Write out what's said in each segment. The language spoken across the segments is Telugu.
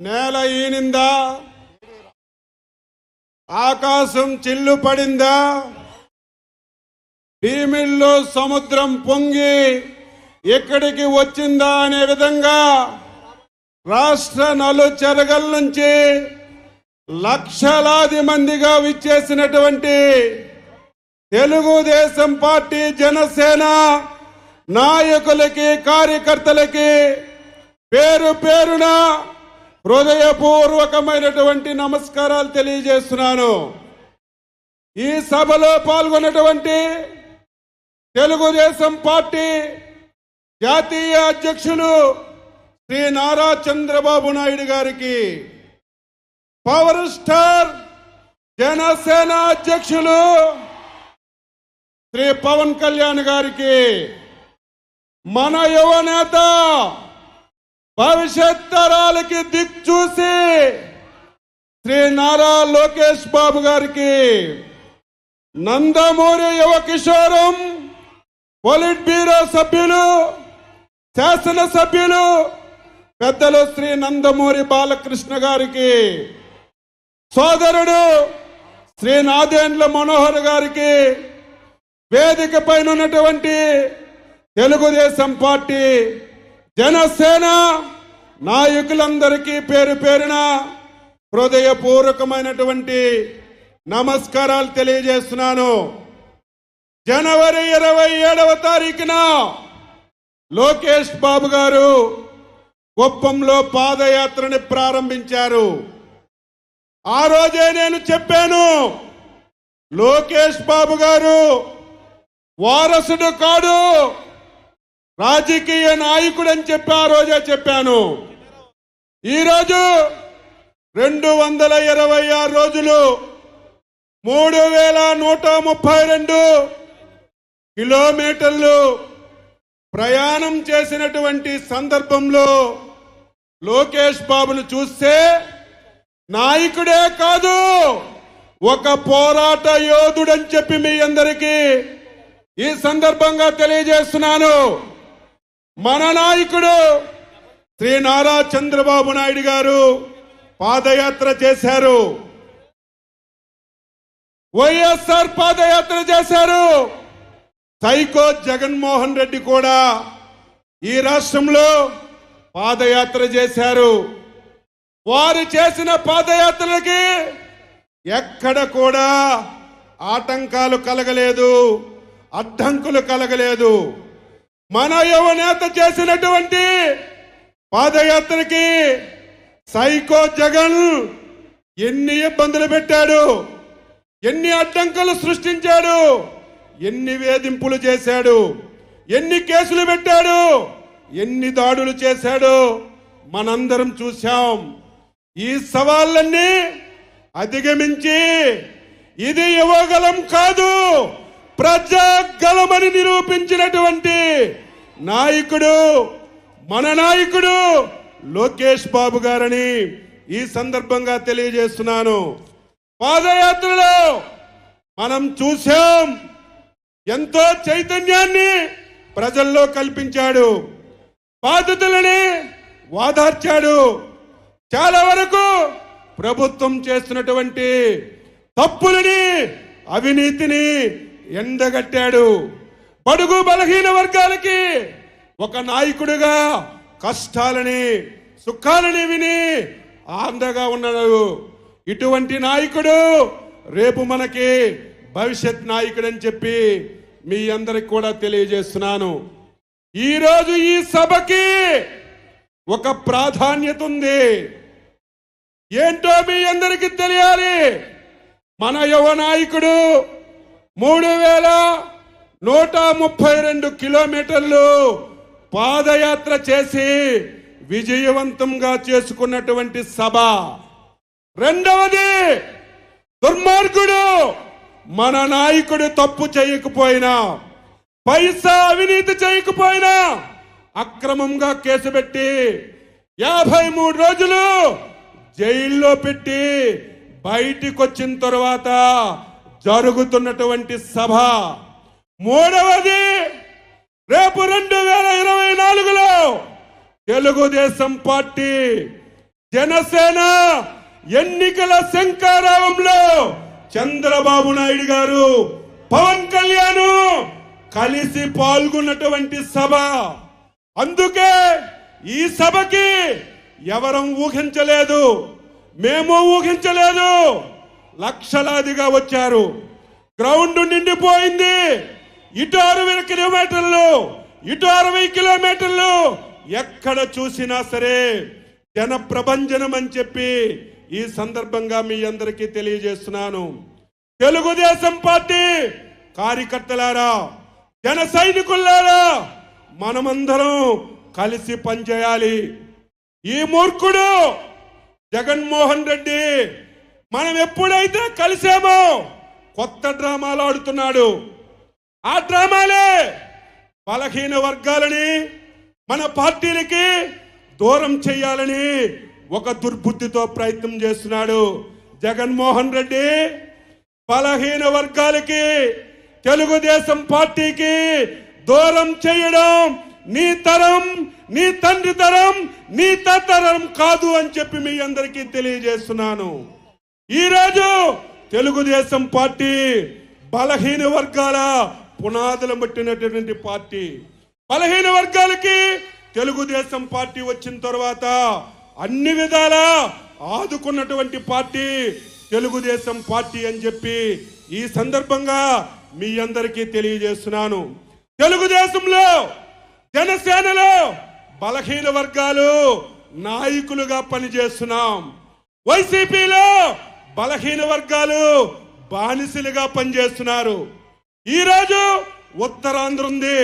నేల ఈనిందా, ఆకాశం చిల్లు పడిందా, భీమిల్లో సముద్రం పొంగి ఎక్కడికి వచ్చిందా అనే విధంగా రాష్ట్ర నలుచెరగల నుంచి లక్షలాది మందిగా విచ్చేసినటువంటి తెలుగుదేశం పార్టీ, జనసేన నాయకులకి, కార్యకర్తలకి పేరు పేరున హృదయపూర్వకమైనటువంటి నమస్కారాలు తెలియజేస్తున్నాను. ఈ సభలో పాల్గొన్నటువంటి తెలుగుదేశం పార్టీ జాతీయ అధ్యక్షులు శ్రీ నారా చంద్రబాబు నాయుడు గారికి, పవర్ స్టార్ జనసేన అధ్యక్షులు శ్రీ పవన్ కళ్యాణ్ గారికి, మన యువనేత భవిష్యత్ తరాలకి దిక్చూసి శ్రీ నారా లోకేష్ బాబు గారికి, నందమూరి యువ కిషోరం పొలిట్ బ్యూరో సభ్యులు, శాసనసభ్యులు పెద్దలు శ్రీ నందమూరి బాలకృష్ణ గారికి, సోదరుడు శ్రీ నాదెండ్ల మనోహర్ గారికి, వేదిక పైన ఉన్నటువంటి తెలుగుదేశం పార్టీ, జనసేన నాయకులందరికీ పేరు పేరున హృదయపూర్వకమైనటువంటి నమస్కారాలు తెలియజేస్తున్నాను. జనవరి 27వ తారీఖున లోకేష్ బాబు గారు కుప్పంలో పాదయాత్రని ప్రారంభించారు. ఆ రోజే నేను చెప్పాను, లోకేష్ బాబు గారు వారసుడు కాడు, రాజకీయ నాయకుడు అని చెప్పి ఆ రోజే చెప్పాను. ఈరోజు 226 రోజులు 3132 కిలోమీటర్లు ప్రయాణం చేసినటువంటి సందర్భంలో లోకేష్ బాబును చూస్తే నాయకుడే కాదు, ఒక పోరాట యోధుడని చెప్పి మీ అందరికీ ఈ సందర్భంగా తెలియజేస్తున్నాను. మన నాయకుడు శ్రీ నారా చంద్రబాబు నాయుడు గారు పాదయాత్ర చేశారు, వైఎస్ఆర్ పాదయాత్ర చేశారు. సైకో జగన్మోహన్ రెడ్డి కూడా ఈ రాష్ట్రంలో పాదయాత్ర చేశారు. వారు చేసిన పాదయాత్రలకి ఎక్కడ కూడా ఆటంకాలు కలగలేదు, అడ్డంకులు కలగలేదు. మన యువనేత చేసినటువంటి పాదయాత్రకి సైకో జగన్ ఎన్ని ఇబ్బందులు పెట్టాడు, ఎన్ని అడ్డంకులు సృష్టించాడు, ఎన్ని వేధింపులు చేశాడు, ఎన్ని కేసులు పెట్టాడు, ఎన్ని దాడులు చేశాడు మనందరం చూశాం. ఈ సవాళ్ళన్నీ అధిగమించి ఇది యువగలం కాదు, ప్రజాగలమని నిరూపించినటువంటి నాయకుడు మన నాయకుడు లోకేష్ బాబు గారని ఈ సందర్భంగా తెలియజేస్తున్నాను. పాదయాత్రలో మనం చూశాం, ఎంతో చైతన్యాన్ని ప్రజల్లో కల్పించాడు, బాధితులని వాదార్చాడు, చాలా వరకు ప్రభుత్వం చేస్తున్నటువంటి తప్పులని, అవినీతిని ఎండగట్టాడు. బడుగు బలహీన వర్గాలకి ఒక నాయకుడిగా కష్టాలని, సుఖాలని విని ఆందగా ఉన్నాడు. ఇటువంటి నాయకుడు రేపు మనకి భవిష్యత్ నాయకుడు అని చెప్పి మీ అందరికి కూడా తెలియజేస్తున్నాను. ఈరోజు ఈ సభకి ఒక ప్రాధాన్యత ఉంది. ఏంటో మీ అందరికీ తెలియాలి. మన యువ నాయకుడు 3132 కిలోమీటర్లు పాదయాత్ర చేసి విజయవంతంగా చేసుకున్నటువంటి సభ. రెండవది, దుర్మార్గుడు మన నాయకుడు తప్పు చేయకపోయినా, పైసా అవినీతి చేయకపోయినా అక్రమంగా కేసు పెట్టి 53 రోజులు జైల్లో పెట్టి బయటికి వచ్చిన తర్వాత జరుగుతున్నటువంటి సభ. మూడవది, రేపు 2024లో తెలుగుదేశం పార్టీ జనసేన ఎన్నికల శంఖారావంలో చంద్రబాబు నాయుడు గారు, పవన్ కళ్యాణ్ కలిసి పాల్గొన్నటువంటి సభ. అందుకే ఈ సభకి ఎవరం ఊహించలేదు, మేము ఊహించలేదు. లక్షలాదిగా వచ్చారు, గ్రౌండ్ నిండిపోయింది. ఇటు 60 కిలోమీటర్లు, ఇటు 60 కిలోమీటర్లు, ఎక్కడ చూసినా సరే జన ప్రభంజనం అని చెప్పి ఈ సందర్భంగా మీ అందరికీ తెలియజేస్తున్నాను. తెలుగుదేశం పార్టీ కార్యకర్తలారా, జన సైనికులారా, మనమందరం కలిసి పనిచేయాలి. ఈ మూర్ఖుడు జగన్మోహన్ రెడ్డి మనం ఎప్పుడైతే కలిసామో కొత్త డ్రామాలు ఆడుతున్నాడు. ఆ డ్రామాలే బలహీన వర్గాలని మన పార్టీలకి దూరం చేయాలని ఒక దుర్బుద్ధితో ప్రయత్నం చేస్తున్నాడు జగన్మోహన్ రెడ్డి. బలహీన వర్గాలకి, తెలుగుదేశం పార్టీకి దూరం చేయడం నీ తరం, నీ తండ్రి తరం, నీ తరం కాదు అని చెప్పి మీ అందరికీ తెలియజేస్తున్నాను. ఈరోజు తెలుగుదేశం పార్టీ బలహీన వర్గాల పునాదులు పట్టినటువంటి పార్టీ. బలహీన వర్గాలకి తెలుగుదేశం పార్టీ వచ్చిన తర్వాత అన్ని విధాలా ఆదుకున్నటువంటి పార్టీ తెలుగుదేశం పార్టీ అని చెప్పి ఈ సందర్భంగా మీ అందరికీ తెలియజేస్తున్నాను. తెలుగుదేశంలో, జనసేనలో బలహీన వర్గాలు నాయకులుగా పనిచేస్తున్నాం. వైసీపీలో బలహీన వర్గాలు బానిసలుగా పనిచేస్తున్నారు. ఈరోజు ఉత్తరాంధ్ర ఉంది,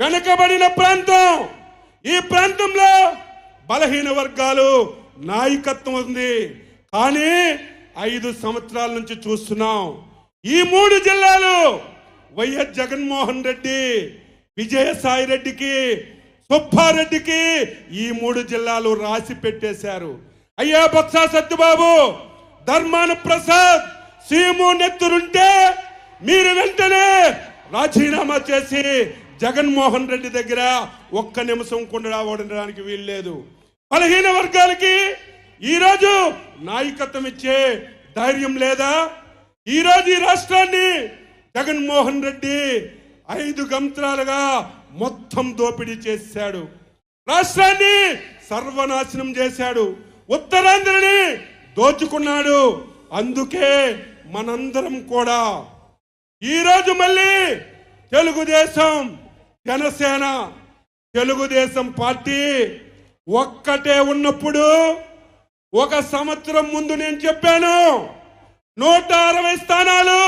వెనుకబడిన ప్రాంతం. ఈ ప్రాంతంలో బలహీన వర్గాలు నాయకత్వం ఉంది. కానీ 5 సంవత్సరాల నుంచి చూస్తున్నాం, ఈ 3 జిల్లాలు వైఎస్ జగన్మోహన్ రెడ్డి, విజయసాయి రెడ్డికి, సుబ్బారెడ్డికి ఈ 3 జిల్లాలు రాసి పెట్టేశారు. అయ్యా బొత్స సత్యబాబు, ధర్మాన ప్రసాద్, సీము నెత్తురుంటే మీరు వెంటనే రాజీనామా చేసి జగన్మోహన్ రెడ్డి దగ్గర ఒక్క నిమిషం కూడా ఉండడానికి వీల్లేదు. బలహీన వర్గాలకి ఈరోజు నాయకత్వం ఇచ్చే ధైర్యం లేదా? ఈరోజు ఈ రాష్ట్రాన్ని జగన్మోహన్ రెడ్డి 5 సంవత్సరాలుగా మొత్తం దోపిడీ చేశాడు. రాష్ట్రాన్ని సర్వనాశనం చేశాడు. ఉత్తరాంధ్రని దోచుకున్నాడు. అందుకే మనందరం కూడా ఈరోజు మళ్ళీ తెలుగుదేశం, జనసేన, తెలుగుదేశం పార్టీ ఒక్కటే ఉన్నప్పుడు 1 సంవత్సరం ముందు నేను చెప్పాను 160 స్థానాలు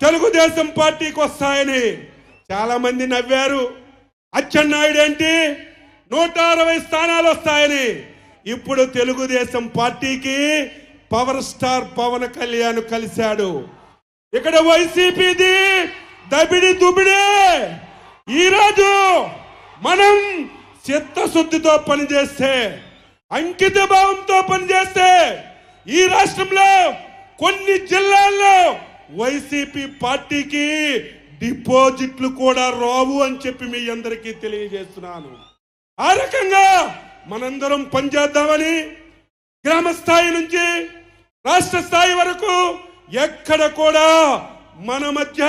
తెలుగుదేశం పార్టీకి వస్తాయని. చాలా మంది నవ్వారు. అచ్చెన్నాయుడు ఏంటి 160 స్థానాలు వస్తాయని. ఇప్పుడు తెలుగుదేశం పార్టీకి పవర్ స్టార్ పవన్ కళ్యాణ్ కలిశాడు. ఇక్కడ వైసీపీది దబిడి దుబిడే. ఈరోజు మనం చిత్తశుద్ధితో పనిచేస్తే, అంకిత భావంతో పనిచేస్తే ఈ రాష్ట్రంలో కొన్ని జిల్లాల్లో వైసీపీ పార్టీకి డిపాజిట్లు కూడా రావు అని చెప్పి మీ అందరికీ తెలియజేస్తున్నాను. ఆ రకంగా మనందరం పనిచేద్దామని గ్రామ స్థాయి నుంచి రాష్ట్ర స్థాయి వరకు ఎక్కడ కూడా మన మధ్య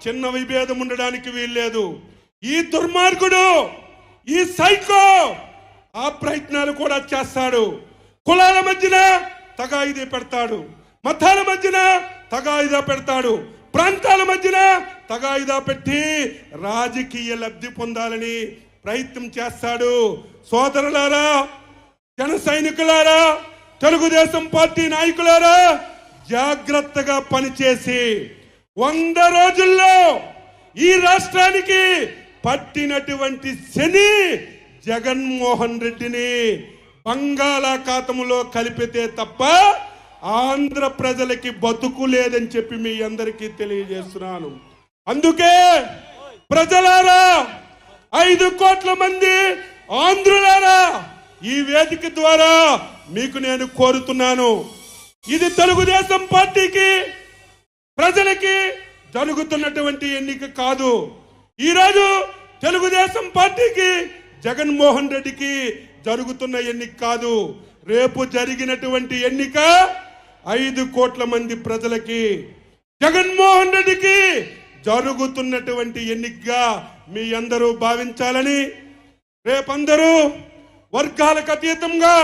చిన్న విభేదం ఉండడానికి వీల్లేదు. ఈ దుర్మార్గుడు, ఈ సైకో ఆ ప్రయత్నాలు కూడా చేస్తాడు. కులాల మధ్యన తగాయిదా పెడతాడు, మతాల మధ్యన తగాయిదా పెడతాడు, ప్రాంతాల మధ్యన తగాయిదా పెట్టి రాజకీయ లబ్ధి పొందాలని ప్రయత్నం చేస్తాడు. సోదరులారా, జన సైనికులారా, తెలుగుదేశం పార్టీ నాయకులారా, జాగ్రత్తగా పనిచేసి 100 రోజుల్లో ఈ రాష్ట్రానికి పట్టినటువంటి శని జగన్మోహన్ రెడ్డిని బంగాళాఖాతంలో కలిపితే తప్ప ఆంధ్ర ప్రజలకి బతుకు లేదని చెప్పి మీ అందరికీ తెలియజేస్తున్నాను. అందుకే ప్రజలారా, 5 కోట్ల మంది ఆంధ్రులారా, ఈ వేదిక ద్వారా మీకు నేను కోరుతున్నాను, ఇది తెలుగుదేశం పార్టీకి, ప్రజలకి జరుగుతున్నటువంటి ఎన్నిక కాదు. ఈరోజు తెలుగుదేశం పార్టీకి, జగన్మోహన్ రెడ్డికి జరుగుతున్న ఎన్నిక కాదు. రేపు జరిగినటువంటి ఎన్నిక 5 కోట్ల మంది ప్రజలకి, జగన్మోహన్ రెడ్డికి జరుగుతున్నటువంటి ఎన్నికగా మీ అందరూ భావించాలని, రేపందరూ వర్గాలకు అతీతంగా,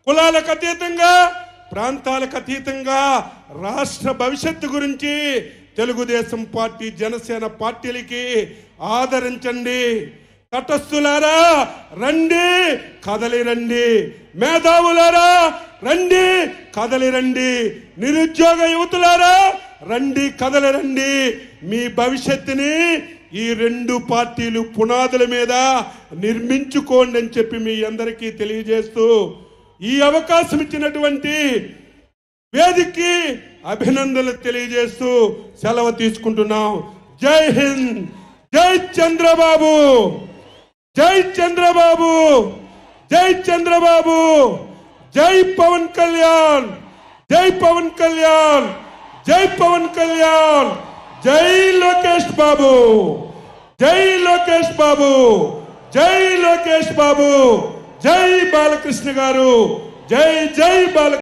కులాలకు అతీతంగా, ప్రాంతాలకు అతీతంగా రాష్ట్ర భవిష్యత్తు గురించి తెలుగుదేశం పార్టీ, జనసేన పార్టీలకి ఆదరించండి. తటస్థులారా రండి, కదలి రండి. మేధావులారా రండి, కదలి రండి. నిరుద్యోగ యువతులారా రండి, కదలి రండి. మీ భవిష్యత్తుని ఈ 2 పార్టీలు పునాదుల మీద నిర్మించుకోండి అని చెప్పి మీ అందరికీ తెలియజేస్తూ, ఈ అవకాశం ఇచ్చినటువంటి వేదికకి అభినందనలు తెలియజేస్తూ సెలవు తీసుకుంటున్నాం. జై హింద్, జై చంద్రబాబు, జై చంద్రబాబు, జై చంద్రబాబు, జై పవన్ కళ్యాణ్, జై పవన్ కళ్యాణ్, జై పవన్ కళ్యాణ్, జై లోకేష్ బాబు, జై లోకేష్ బాబు, జై లోకేష్ బాబు, జై బాలకృష్ణ గారు, జై జై బాల